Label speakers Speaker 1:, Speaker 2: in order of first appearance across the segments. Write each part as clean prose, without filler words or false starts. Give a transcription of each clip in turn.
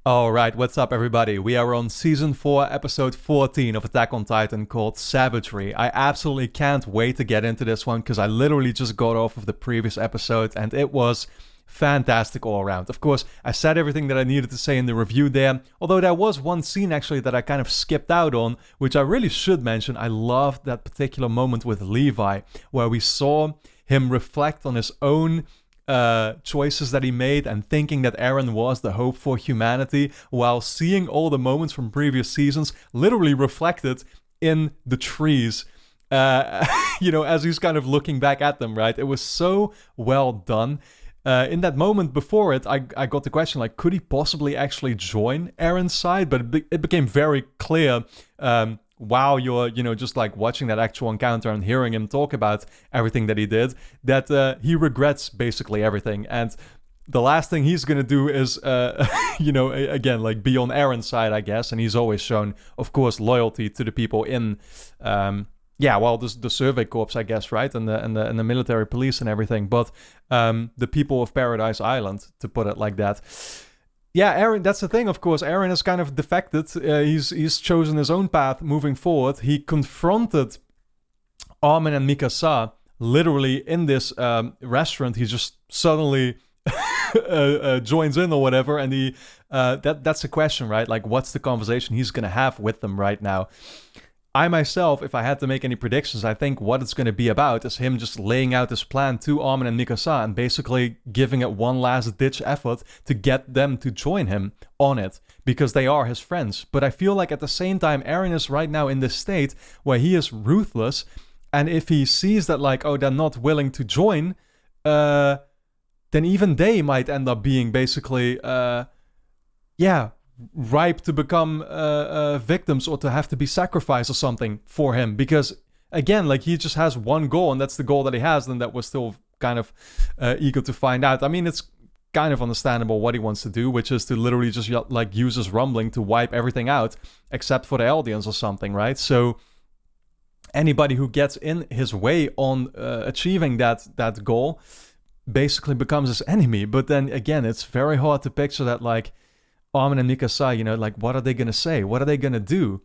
Speaker 1: Alright, what's up everybody? We are on Season 4, Episode 14 of Attack on Titan called Savagery. I absolutely can't wait to get into this one because I literally just got off of the previous episode and it was fantastic all around. Of course, I said everything that I needed to say in the review there, although there was one scene actually that I kind of skipped out on, which I really should mention. I loved that particular moment with Levi, where we saw him reflect on his own choices that he made and thinking that Eren was the hope for humanity, while seeing all the moments from previous seasons literally reflected in the trees. As he's kind of looking back at them, right? It was so well done. In that moment before it, I got the question, like, could he possibly actually join Eren's side? But it became very clear while you're, just like watching that actual encounter and hearing him talk about everything that he did, that he regrets basically everything. And the last thing he's going to do is, again, like be on Eren's side, I guess. And he's always shown, of course, loyalty to the people in, the Survey Corps, I guess, right? And the military police and everything. But the people of Paradise Island, to put it like that. Yeah, Eren, that's the thing, of course. Eren has kind of defected. He's chosen his own path moving forward. He confronted Armin and Mikasa literally in this restaurant. He just suddenly joins in or whatever. And that's the question, right? Like, what's the conversation he's going to have with them right now? I myself, if I had to make any predictions, I think what it's going to be about is him just laying out his plan to Armin and Mikasa and basically giving it one last ditch effort to get them to join him on it because they are his friends. But I feel like at the same time, Eren is right now in this state where he is ruthless, and if he sees that like, oh, they're not willing to join, then even they might end up being basically, ripe to become victims or to have to be sacrificed or something for him, because again, like, he just has one goal and that's the goal that he has, and that we're still kind of eager to find out. I mean, it's kind of understandable what he wants to do, which is to literally just like use his rumbling to wipe everything out except for the Eldians or something, right? So anybody who gets in his way on achieving that goal basically becomes his enemy. But then again, it's very hard to picture that, like, Armin and Mikasa, like, what are they going to say? What are they going to do?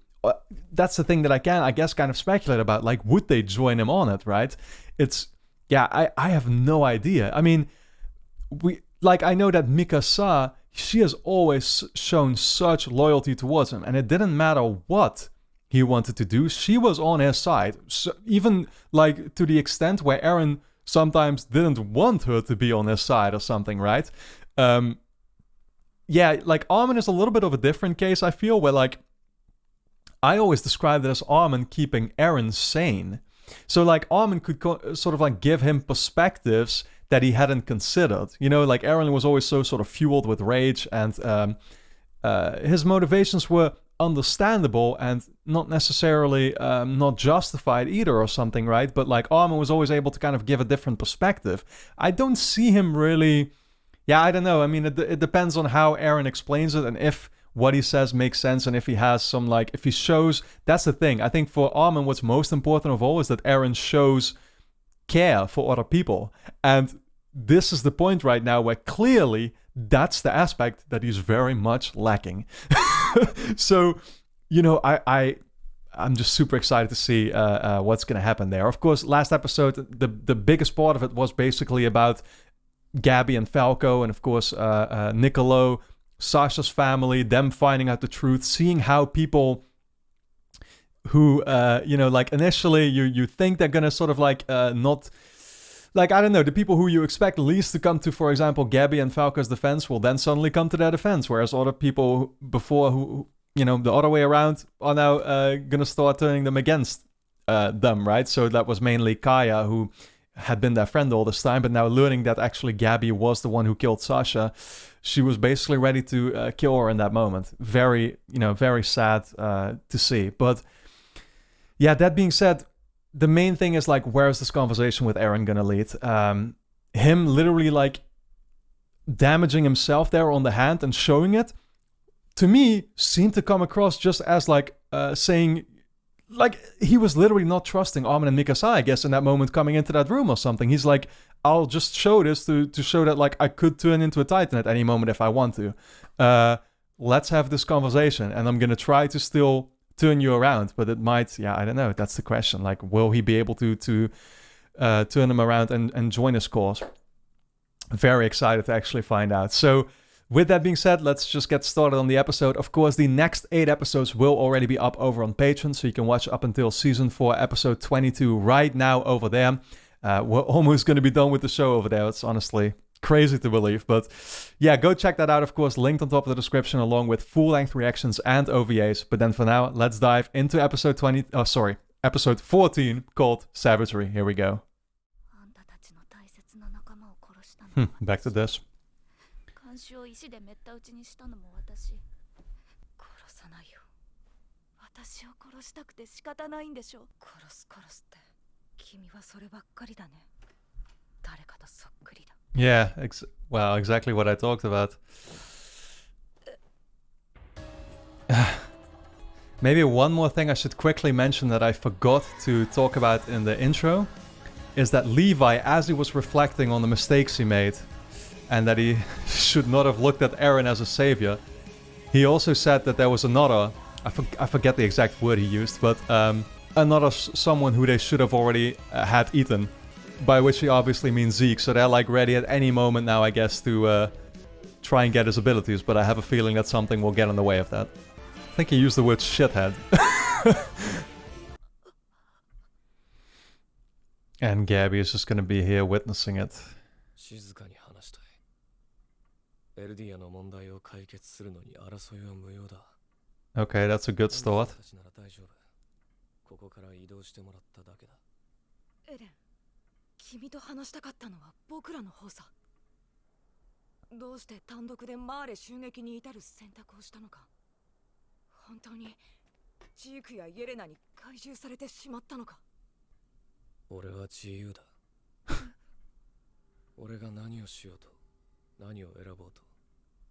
Speaker 1: That's the thing that I guess, kind of speculate about. Like, would they join him on it, right? I have no idea. I mean, I know that Mikasa, she has always shown such loyalty towards him, and it didn't matter what he wanted to do. She was on his side. So even, like, to the extent where Eren sometimes didn't want her to be on his side or something, right? Like, Armin is a little bit of a different case, I feel, where, like, I always described it as Armin keeping Eren sane. So, like, Armin could sort of, like, give him perspectives that he hadn't considered. Like, Eren was always so sort of fueled with rage, and his motivations were understandable and not necessarily not justified either or something, right? But, like, Armin was always able to kind of give a different perspective. I don't see him really... Yeah, I don't know. I mean, it depends on how Eren explains it and if what he says makes sense, and if he has some, like, if he shows... That's the thing. I think for Armin, what's most important of all is that Eren shows care for other people. And this is the point right now where clearly that's the aspect that he's very much lacking. So, I'm just super excited to see what's going to happen there. Of course, last episode, the biggest part of it was basically about Gabby and Falco, and of course Niccolo, Sasha's family, them finding out the truth, seeing how people who like, initially you think they're gonna sort of like not, like, I don't know, the people who you expect least to come to, for example, Gabby and Falco's defense will then suddenly come to their defense, whereas other people before who the other way around are now gonna start turning them against them, right? So that was mainly Kaya, who had been their friend all this time, but now learning that actually Gabby was the one who killed Sasha, she was basically ready to kill her in that moment. Very, very sad to see. But yeah, that being said, the main thing is, like, where is this conversation with Eren gonna lead? Him literally, like, damaging himself there on the hand and showing it, to me, seemed to come across just as, like, saying... Like, he was literally not trusting Armin and Mikasa, I guess, in that moment coming into that room or something. He's like, I'll just show this to show that, like, I could turn into a Titan at any moment if I want to. let's have this conversation, and I'm gonna try to still turn you around, but it might, yeah, I don't know. That's the question. Like, will he be able to turn him around and join his cause? Very excited to actually find out. So with that being said, let's just get started on the episode. Of course, the next 8 episodes will already be up over on Patreon, so you can watch up until season 4, episode 22 right now over there. We're almost going to be done with the show over there. It's honestly crazy to believe, but yeah, go check that out. Of course, linked on top of the description, along with full-length reactions and OVAs. But then for now, let's dive into episode 14, called Savagery. Here we go. Back to this.
Speaker 2: 監視を石でめった打ちにしたのも私。殺さないよ。私を殺したくて仕方ないんでしょ。殺すって。君はそればっかりだね。誰かとそっくりだ。
Speaker 1: Yeah, well, exactly what I talked about. Maybe one more thing I should quickly mention that I forgot to talk about in the intro is that Levi, as he was reflecting on the mistakes he made and that he should not have looked at Eren as a savior, he also said that there was another, I forget the exact word he used, but another someone who they should have already had eaten, by which he obviously means Zeke. So they're like ready at any moment now, I guess, to try and get his abilities, but I have a feeling that something will get in the way of that. I think he used the word shithead. And Gabby is just gonna be here witnessing it. Okay, that's a good start.
Speaker 2: エレン、君と話したかったのは僕らの方さ。どうして単独でマーレ襲撃に至る選択をしたのか。本当にジークやイエレナに懐柔されてしまったのか。
Speaker 3: 俺は自由だ。俺が何をしようと、何を選ぼうと、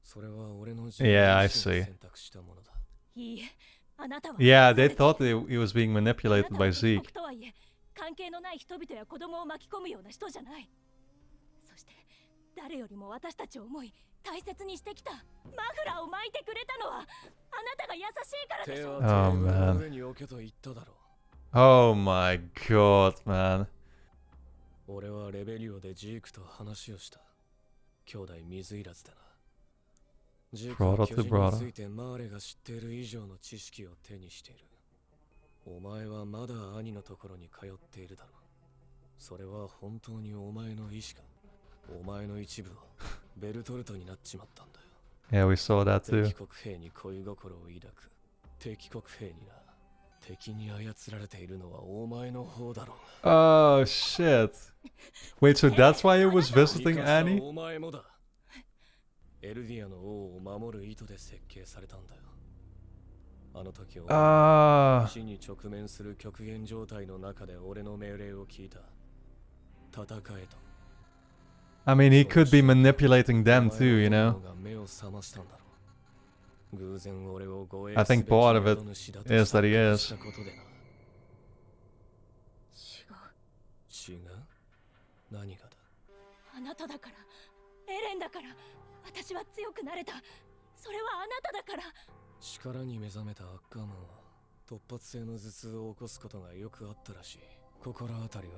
Speaker 3: それは俺の自由を選択したものだ。
Speaker 2: いいえ、あなたは。
Speaker 1: Yeah, they thought he was being manipulated by Zeke.
Speaker 2: 関係のない人々や子供を巻き込むような人じゃない。そして誰よりも私たちを思い大切にしてきた。マフラーを巻いてくれたのはあなたが優しいからでしょ。
Speaker 1: Oh man. Oh my god, man.
Speaker 3: 俺はレベリオでジークと話をした。兄弟水入らずだな。ジークは巨人についてマーレが知っている以上の知識を手にしている。お前はまだ兄のところに通っているだろう。それは本当にお前の意志か。お前の一部はベルトルトになっちまったんだよ。
Speaker 1: Yeah, we saw that too.
Speaker 3: 敵国兵に恋心を抱く。敵国兵にな。敵に操られているのはお前の方だろう。
Speaker 1: Oh shit. Wait, so that's why he was visiting Annie?
Speaker 3: お前もだ。エルディアの王を守る意図で設計されたんだよ。あの時は死に直面する極限状態の中で俺の命令を聞いた。戦えと。
Speaker 1: I mean, he could be manipulating them too, you know? I think part of it is that he is.
Speaker 3: 違う？何がだ？
Speaker 2: あなただから、エレンだから、私は強くなれた。それはあなただから。
Speaker 3: 力に目覚めたアッカーマンは突発性の頭痛を起こすことがよくあったらしい。心当たりは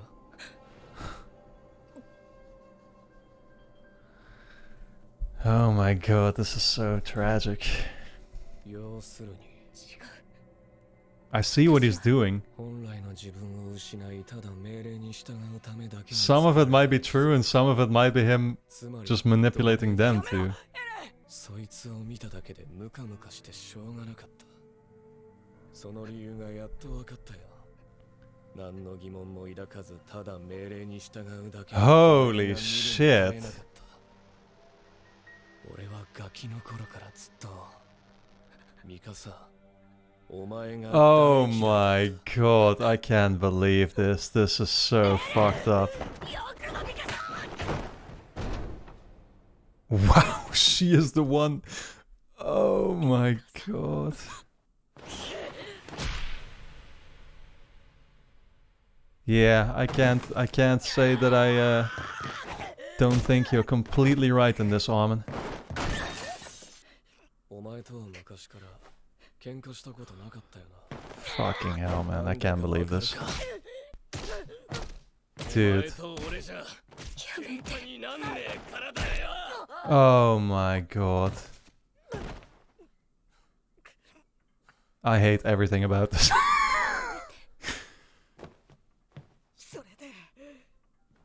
Speaker 3: ？Oh
Speaker 1: my god, this is so tragic.
Speaker 3: 要するに
Speaker 1: I see what he's doing.
Speaker 3: 本来の自分を失いただ命令に従うためだけに
Speaker 1: Some of it might be true and some of it might be him just manipulating them too.
Speaker 3: そいつを見ただけでムカムカしてしょうがなかった。その理由がやっと分かったよ。何の疑問も抱かずただ命令に従うだけ。
Speaker 1: Holy shit.
Speaker 3: 俺はガキの頃からずっとミカサ、お前が
Speaker 1: Oh my god, I can't believe this. This is so fucked up. Wow, she is the one. Oh my god. Yeah, I can't say that I don't think you're completely right in this, Armin. Fucking hell, man. I can't believe this. Dude. Oh my god. I hate everything about this.
Speaker 2: それで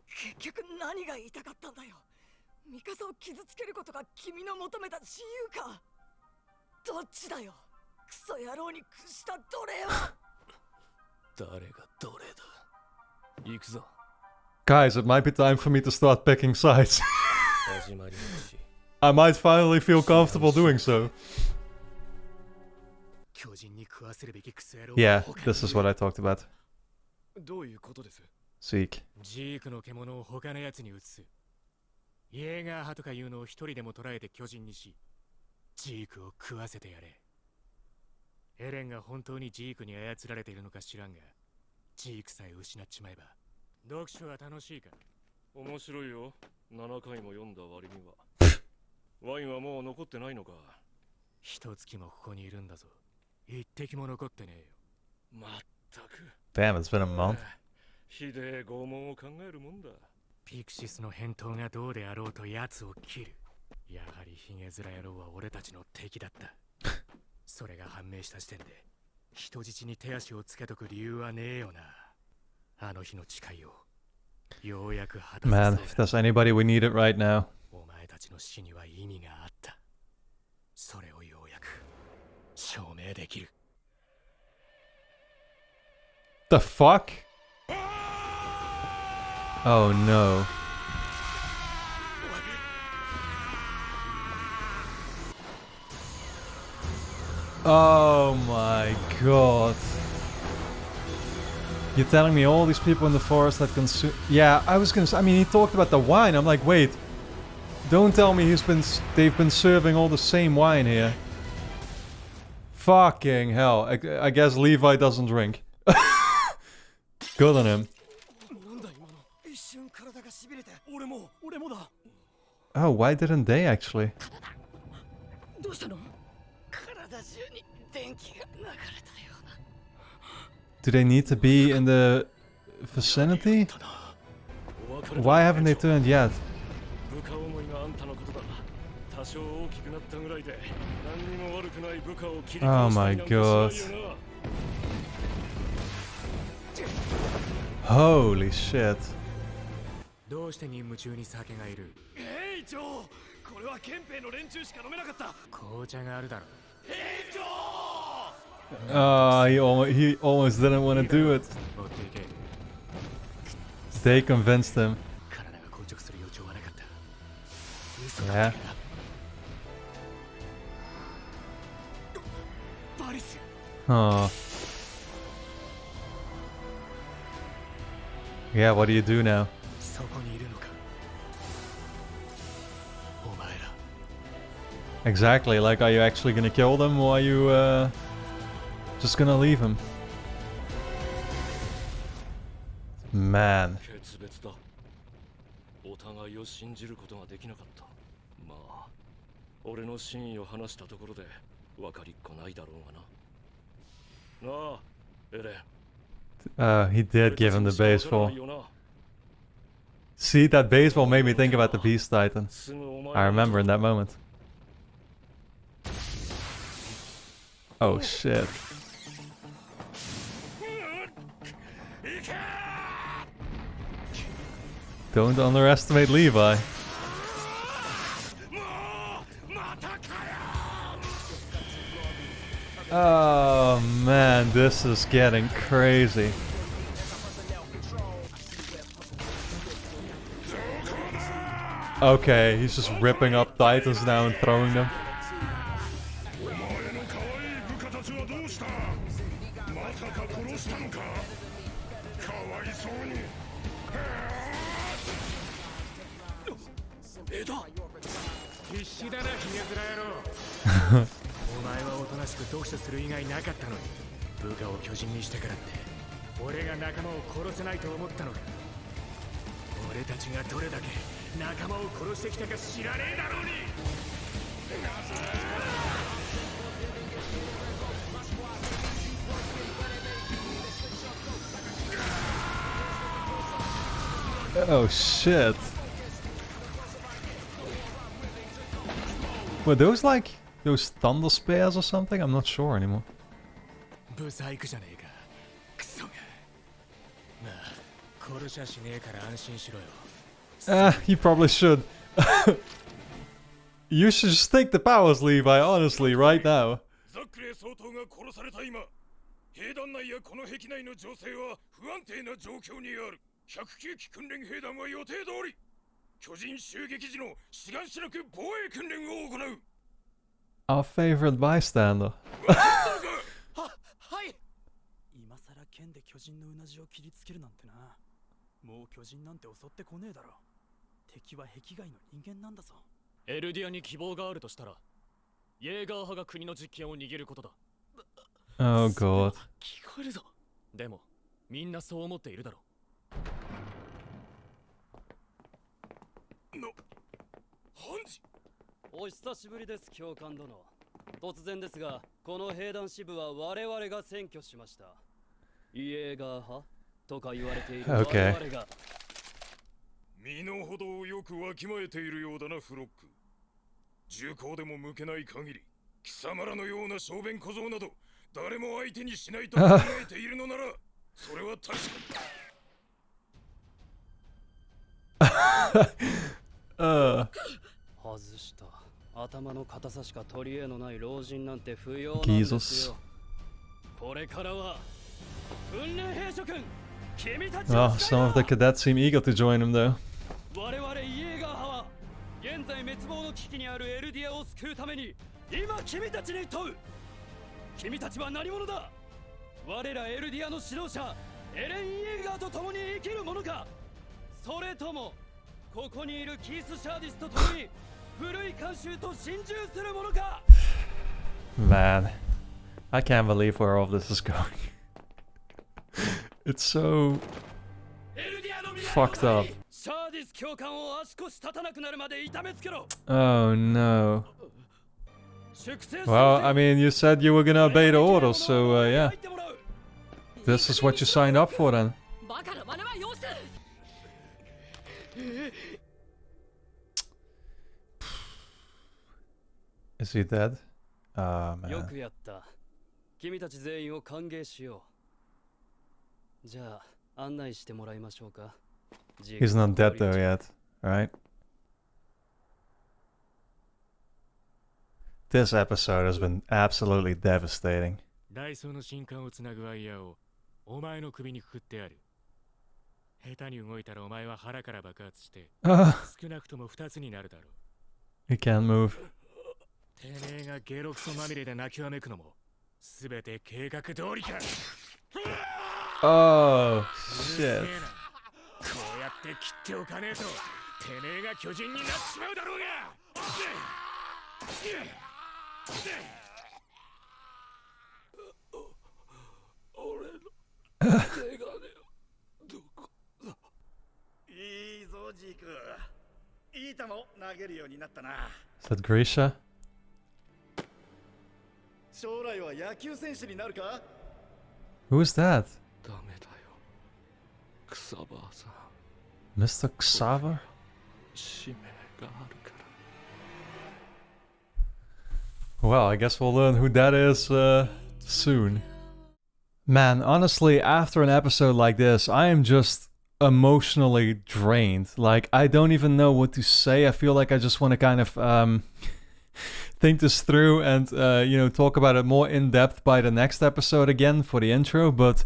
Speaker 2: 結局何が言いたかったんだよ。ミカサを傷つけることが君の求めた自由か。どっちだよ。クソ野郎に屈した奴隷は。
Speaker 3: 誰が奴隷だ。行くぞ。
Speaker 1: Guys, it might be time for me to start picking sides. I might finally feel comfortable doing so. Yeah, this is what I talked about.
Speaker 3: どういうことです？
Speaker 1: Zeke.
Speaker 3: ジークの獣を他のやつに移す。イエーガー派とかいうのを一人でも捕らえて巨人にし、ジークを食わせてやれ。エレンが本当にジークに操られているのか知らんが、ジークさえ失っちまえば。読書は楽しいか？面白いよ。7回も読んだ割には。ワインはもう残ってないのか？一月もここにいるんだぞ。一滴も残ってねえよ。まったく。
Speaker 1: Damn, it's been a month.
Speaker 3: ひでえ拷問を考えるもんだ。ピクシスの返答がどうであろうと奴を切る。やはりヒゲ面野郎は俺たちの敵だった。それが判明した時点で人質に手足をつけとく理由はねえよな。あの日の誓いをようやく果たせそうだ。
Speaker 1: Man, if there's anybody we need it right now.
Speaker 3: お前たちの死には意味があった。それをようやく証明できる。
Speaker 1: The fuck? Oh no. Oh my god. You're telling me all these people in the forest that consume... Yeah, I was gonna say... I mean, he talked about the wine. I'm like, wait. Don't tell me they've been serving all the same wine here. Fucking hell. I guess Levi doesn't drink. Good on him. Oh, why didn't they actually? Do they need to be in the vicinity? Why haven't they turned yet? Oh my god. Holy shit.
Speaker 3: どうして任務中に酒がいる？兵長、これは憲兵の連中しか飲めなかった。紅茶があるだろ。兵長。
Speaker 1: He almost didn't want to do it. They convinced him. Yeah. Oh. Yeah, what do you do now? Exactly, like, are you actually gonna kill them, or are you just gonna leave him? Man. He did give him the baseball. See, that baseball made me think about the Beast Titan. I remember in that moment. Oh shit. Don't underestimate Levi. Oh man, this is getting crazy. Okay, he's just ripping up Titans now and throwing them. Oh shit. Were those like those thunder spears or something? I'm not sure anymore. You probably should. You should just take the powers, Levi, honestly, right now.
Speaker 4: 兵団内やこの壁内の情勢は不安定な状況にある。109機訓練兵団は予定通り巨人襲撃時の志願しなく防衛訓練を行う。
Speaker 1: Our favorite bystander.
Speaker 5: はい。今さら剣で巨人のうなじを切りつけるなんてな。もう巨人なんて襲ってこねえだろ。敵は壁外の人間なんだぞ。
Speaker 3: エルディアに希望があるとしたら、イェーガー派が国の実権を握ることだ。
Speaker 1: Oh god.
Speaker 5: 聞こえるぞ。
Speaker 3: でも、みんなそう思っているだろ
Speaker 4: う。ハンジ。
Speaker 6: お久しぶりです、教官殿。突然ですが、この兵団支部は我々が占拠しました。イエーガー派とか言われている我々が。
Speaker 4: 身の程をよくわきまえているようだな、フロック。銃口でも向けない限り、貴様らのような小便小僧など誰も相手にしないと考えているのなら、それは確か
Speaker 6: 外した。頭の硬さしか取り柄のない老人なんて不要なんですよ。これからは訓練兵諸君、君たちの
Speaker 1: some of the cadets seem eager to join him though.
Speaker 6: 我々イエーガー派は現在滅亡の危機にあるエルディアを救うために今君たちに問う。君たちは何者だ。我らエルディアの指導者エレン・イエーガーと共に生きる者か、それともここにいるキース・シャーディスと共に古い慣習と心中する者か。
Speaker 1: Man, I can't believe where all of this is going. It's so fucked up.
Speaker 6: シャーディス教官を足腰立たなくなるまで痛めつけろ。
Speaker 1: Oh no. Well, I mean, you said you were gonna obey the orders, so yeah. This is what you signed up for then. Is he dead? Oh
Speaker 6: よ
Speaker 1: man.
Speaker 6: くやった。君たち全員を歓迎しよう。じゃあ案内してもらいましょうか。
Speaker 1: He's not dead though yet, right? This episode has been absolutely devastating.
Speaker 7: ダイソーの新刊をつなぐワイヤーをお前の首にくくってある。下手に動いたらお前は腹から爆発して少なくとも2つになるだろう。
Speaker 1: He can't move.
Speaker 7: てめえがゲロクソまみれで泣きわめくのもすべて計画通りか。
Speaker 1: Oh shit.
Speaker 7: こうやって切っておかねえとてめえが巨人になってしまうだろうが。
Speaker 5: 俺の手がねどこだ。いいぞジーク。いい球を投げるようになったな。
Speaker 1: Is that Grisha?
Speaker 5: 将来は野球選手になるか。
Speaker 1: Who is that?
Speaker 3: ダメだよ、草葉さん。
Speaker 1: Mr. Xaver?
Speaker 3: 使命があるから。
Speaker 1: Well, I guess we'll learn who that is soon. Man, honestly, after an episode like this, I am just emotionally drained. Like, I don't even know what to say. I feel like I just want to kind of think this through and, you know, talk about it more in depth by the next episode again for the intro. But,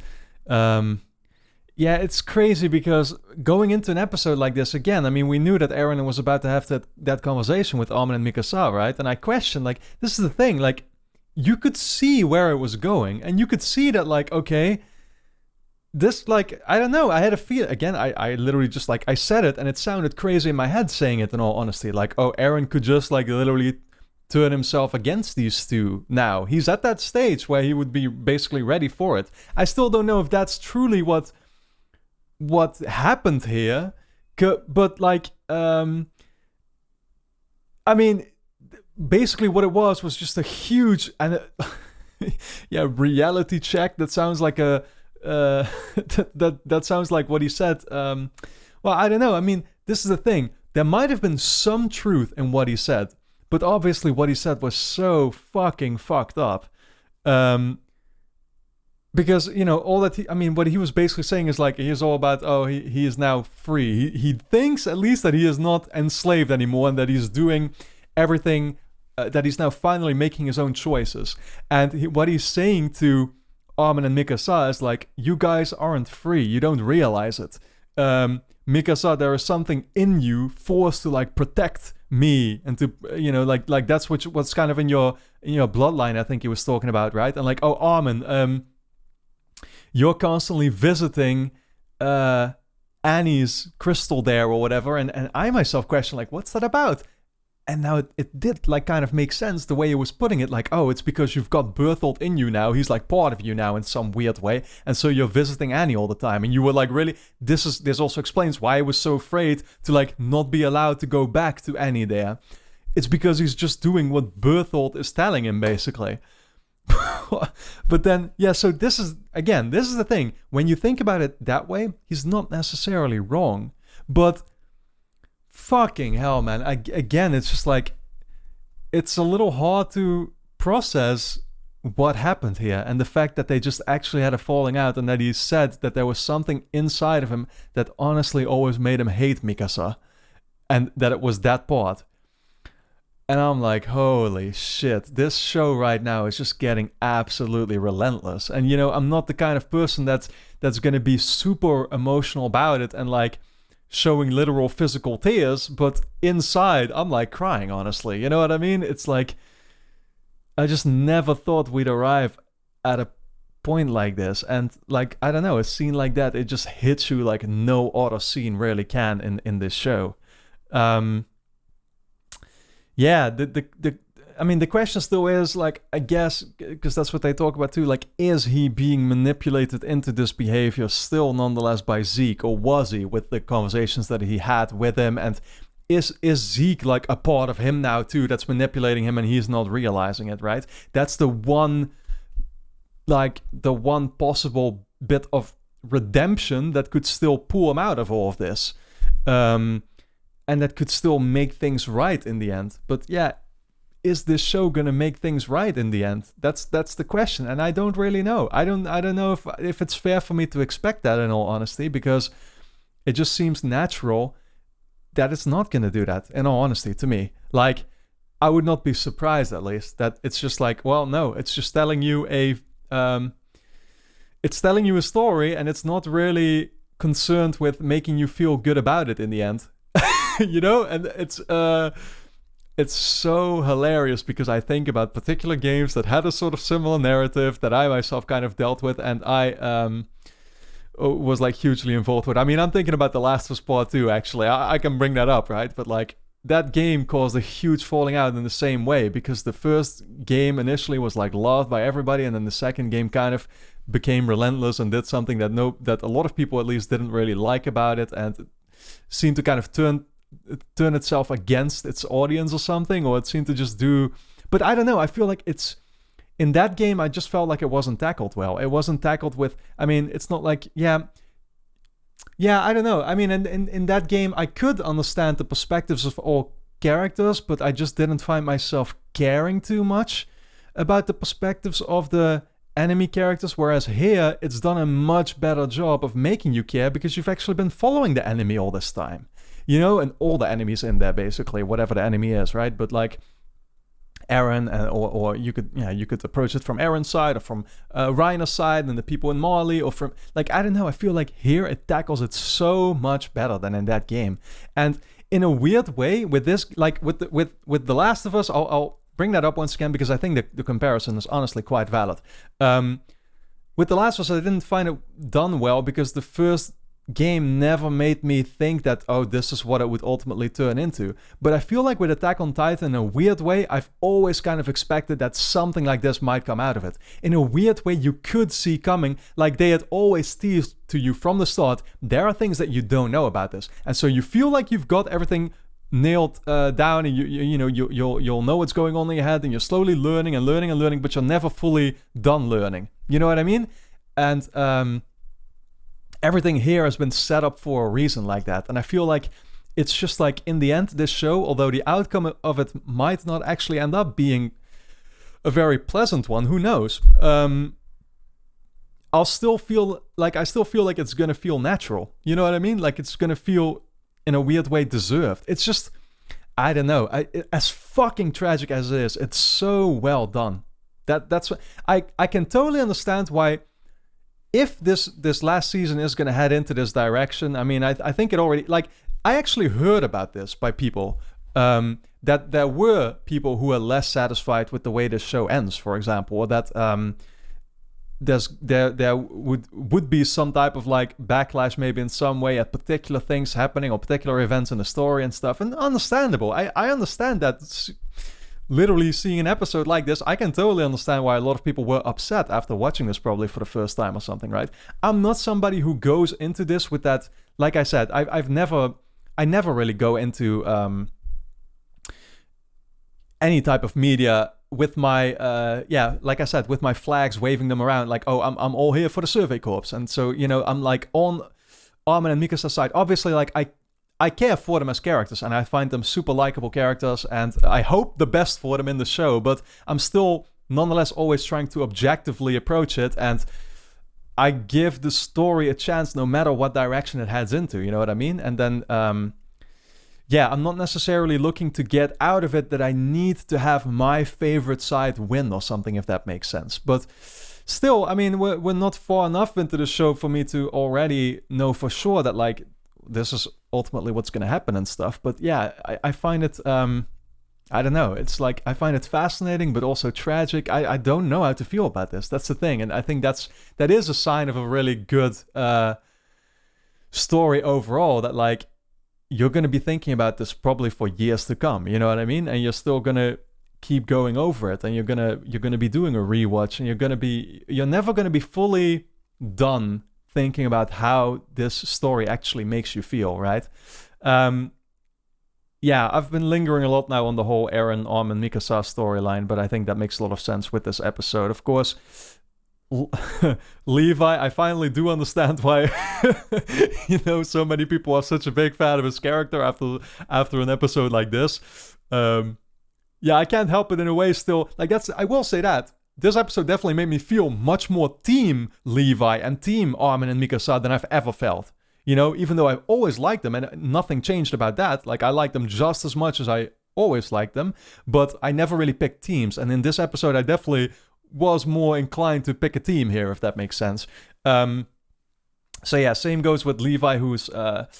Speaker 1: yeah, it's crazy because going into an episode like this again, I mean, we knew that Eren was about to have that conversation with Armin and Mikasa, right? And I questioned, like, this is the thing, like, you could see where it was going, and you could see that, like, okay, this, like, I don't know, I had a feel, again, I literally just, like, I said it, and it sounded crazy in my head saying it in all honesty, like, oh, Eren could just, like, literally turn himself against these two now. He's at that stage where he would be basically ready for it. I still don't know if that's truly what happened here, but like I mean, basically what it was just a huge and yeah, reality check. That sounds like a that sounds like what he said Well, I don't know. I mean, this is the thing. There might have been some truth in what he said, but obviously what he said was so fucking fucked up. Because, you know, all that what he was basically saying is like, he is all about, he is now free. He thinks at least that he is not enslaved anymore and that he's doing everything, that he's now finally making his own choices. And what he's saying to Armin and Mikasa is like, you guys aren't free. You don't realize it. Mikasa, there is something in you forced to like protect me and to, you know, like that's what's kind of in your bloodline, I think he was talking about, right? And like, oh, Armin, you're constantly visiting Annie's crystal there or whatever, and I myself question like, what's that about? And now it did like kind of make sense the way he was putting it, like, oh, it's because you've got Berthold in you now. He's like part of you now in some weird way, and so you're visiting Annie all the time. And you were like, really? This also explains why I was so afraid to like not be allowed to go back to Annie there. It's because he's just doing what Berthold is telling him, basically. But then, yeah, so this is the thing. When you think about it that way, he's not necessarily wrong. But fucking hell, man. Again, it's just like, it's a little hard to process what happened here. And the fact that they just actually had a falling out and that he said that there was something inside of him that honestly always made him hate Mikasa. And that it was that part. And I'm like, holy shit, this show right now is just getting absolutely relentless. And, you know, I'm not the kind of person that's going to be super emotional about it and, like, showing literal physical tears. But inside, I'm, like, crying, honestly. You know what I mean? It's like, I just never thought we'd arrive at a point like this. And, like, I don't know, a scene like that, it just hits you like no other scene really can in this show. Yeah, the question still is, like, I guess, because that's what they talk about too, like, is he being manipulated into this behavior still nonetheless by Zeke, or was he, with the conversations that he had with him, and is Zeke, like, a part of him now too that's manipulating him and he's not realizing it, right? That's the one possible bit of redemption that could still pull him out of all of this. And that could still make things right in the end. But yeah, is this show gonna make things right in the end? That's the question, and I don't really know. I don't know if it's fair for me to expect that, in all honesty, because it just seems natural that it's not gonna do that, in all honesty, to me. Like, I would not be surprised, at least, that it's just like, well, no, it's just telling you a story, and it's not really concerned with making you feel good about it in the end. You know, and it's so hilarious because I think about particular games that had a sort of similar narrative that I myself kind of dealt with, and I was like hugely involved with. I mean, I'm thinking about The Last of Us Part 2, actually. I can bring that up, right? But like, that game caused a huge falling out in the same way, because the first game initially was like loved by everybody, and then the second game kind of became relentless and did something that a lot of people at least didn't really like about it, and it seemed to kind of turn itself against its audience or something, or it seemed to just do. But I don't know, I feel like it's in that game, I just felt like it wasn't tackled well. It wasn't tackled with, I mean, it's not like, yeah, I don't know. I mean, in that game, I could understand the perspectives of all characters, but I just didn't find myself caring too much about the perspectives of the enemy characters, whereas here, it's done a much better job of making you care because you've actually been following the enemy all this time. You know, and all the enemies in there, basically, whatever the enemy is, right? But like Eren, or you could approach it from Eren's side, or from Reiner's side, and the people in Marley, or from, like, I don't know, I feel like here it tackles it so much better than in that game. And in a weird way, with this, like with The Last of Us, I'll bring that up once again because I think the comparison is honestly quite valid. With The Last of Us, I didn't find it done well because the first game never made me think that, oh, this is what it would ultimately turn into. But I feel like with Attack on Titan, in a weird way, I've always kind of expected that something like this might come out of it. In a weird way, you could see coming, like they had always teased to you from the start, there are things that you don't know about this. And so you feel like you've got everything nailed down, and you'll know what's going on in your head, and you're slowly learning, but you're never fully done learning. You know what I mean? And everything here has been set up for a reason like that. And I feel like it's just like, in the end, this show, although the outcome of it might not actually end up being a very pleasant one, who knows? I still feel like it's gonna feel natural. You know what I mean? Like, it's gonna feel, in a weird way, deserved. It's just, I don't know. As fucking tragic as it is, it's so well done. That's what I can totally understand why. If this last season is gonna head into this direction, I mean, I think it already, like, I actually heard about this by people, that there were people who are less satisfied with the way this show ends, for example, or that there would be some type of like backlash maybe in some way at particular things happening or particular events in the story and stuff. And understandable. I understand that. Literally seeing an episode like this, I can totally understand why a lot of people were upset after watching this, probably for the first time or something, right? I'm not somebody who goes into this with that. Like I said, I never really go into any type of media with my like I said, with my flags, waving them around, like, oh, I'm all here for the Survey Corps. And so, you know, I'm like on Armin and Mikasa's side. Obviously, like, I care for them as characters, and I find them super likable characters, and I hope the best for them in the show, but I'm still nonetheless always trying to objectively approach it, and I give the story a chance no matter what direction it heads into, you know what I mean? And then, I'm not necessarily looking to get out of it that I need to have my favorite side win or something, if that makes sense. But still, I mean, we're not far enough into the show for me to already know for sure that, like, this is ultimately what's going to happen and stuff. But yeah, I find it, I don't know. It's like, I find it fascinating, but also tragic. I don't know how to feel about this. That's the thing. And I think that is a sign of a really good story overall, that like, you're going to be thinking about this probably for years to come. You know what I mean? And you're still going to keep going over it, and you're going to be doing a rewatch, and you're never going to be fully done thinking about how this story actually makes you feel, right? I've been lingering a lot now on the whole Eren, Armin, Mikasa storyline, but I think that makes a lot of sense with this episode. Of course, Levi, I finally do understand why so many people are such a big fan of his character after an episode like this. I can't help it in a way still. Like, I will say that this episode definitely made me feel much more team Levi and team Armin and Mikasa than I've ever felt. You know, even though I've always liked them, and nothing changed about that. Like, I like them just as much as I always liked them, but I never really picked teams. And in this episode, I definitely was more inclined to pick a team here, if that makes sense. Same goes with Levi, who's got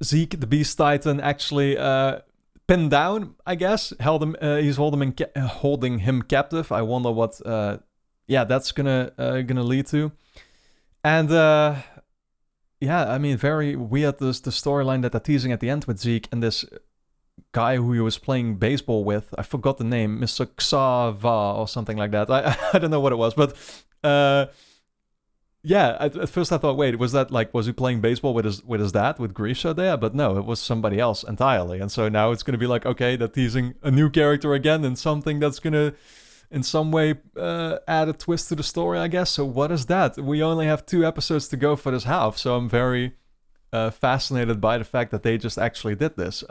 Speaker 1: Zeke, the Beast Titan, actually pinned down, I guess. He's holding him captive. I wonder what that's gonna lead to. And I mean, very weird, the storyline that they're teasing at the end with Zeke and this guy who he was playing baseball with. I forgot the name, Mr. Xava or something like that. I don't know what it was, but at first I thought, wait, was he playing baseball with his dad, with Grisha there? But no, it was somebody else entirely. And so now it's going to be like, okay, they're teasing a new character again and something that's going to in some way add a twist to the story, I guess. So what is that? We only have 2 episodes to go for this half, so I'm very fascinated by the fact that they just actually did this.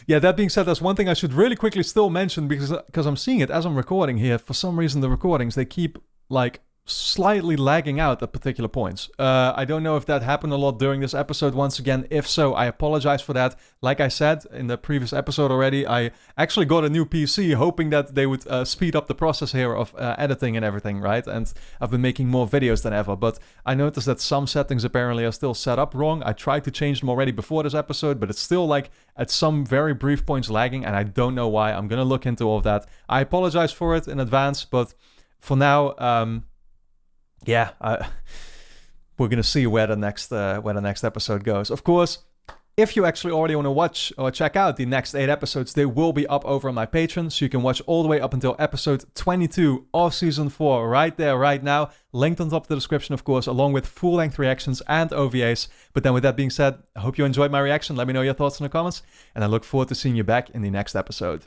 Speaker 1: That being said, there's one thing I should really quickly still mention, because I'm seeing it as I'm recording here. For some reason, the recordings, they keep like slightly lagging out at particular points. I don't know if that happened a lot during this episode. Once again, if so, I apologize for that. Like I said in the previous episode already, I actually got a new PC hoping that they would speed up the process here of editing and everything, right? And I've been making more videos than ever, but I noticed that some settings apparently are still set up wrong. I tried to change them already before this episode, but it's still like at some very brief points lagging, and I don't know why. I'm gonna look into all of that. I apologize for it in advance, but for now, we're gonna see where the next episode goes. Of course, if you actually already want to watch or check out the next 8 episodes, they will be up over on my Patreon, so you can watch all the way up until episode 22 of season 4 right there, right now. Linked on top of the description, of course, along with full-length reactions and OVAs. But then with that being said, I hope you enjoyed my reaction. Let me know your thoughts in the comments, and I look forward to seeing you back in the next episode.